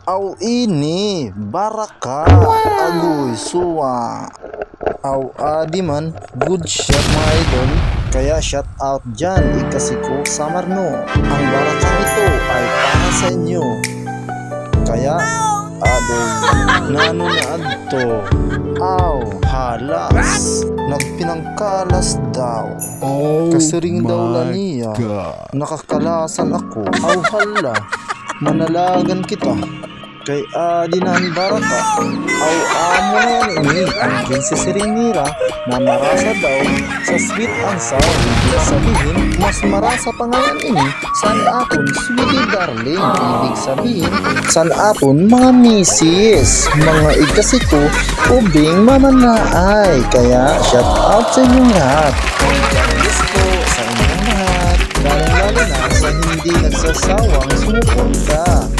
Aw ini, baraka, agoy, suwa. Aw adi man, good shot mga idol. Kaya shout out dyan, ikasiko Samarno. Ang barakang ito ay para sa inyo. Kaya, adoy, nano na adto. Aw, halas, nagpinangkalas daw. Kasiring daw la niya, nakakalasan ako. Aw hala, manalagan kita. Kay adinan baraka. Aw amo na yan ini ang Princess Rinira na marasa daw sa sweet and sour. Ibig sabihin, mas marasa pa ngayon ini san apon sweetie darling. Ibig sabihin, san apon mga misis, mga ikasiko, ubing mamanaay. Kaya shout out sa inyong lahat. Guys po sa inyong lahat, lalong lalo na sa hindi nagsasawang sumuporta.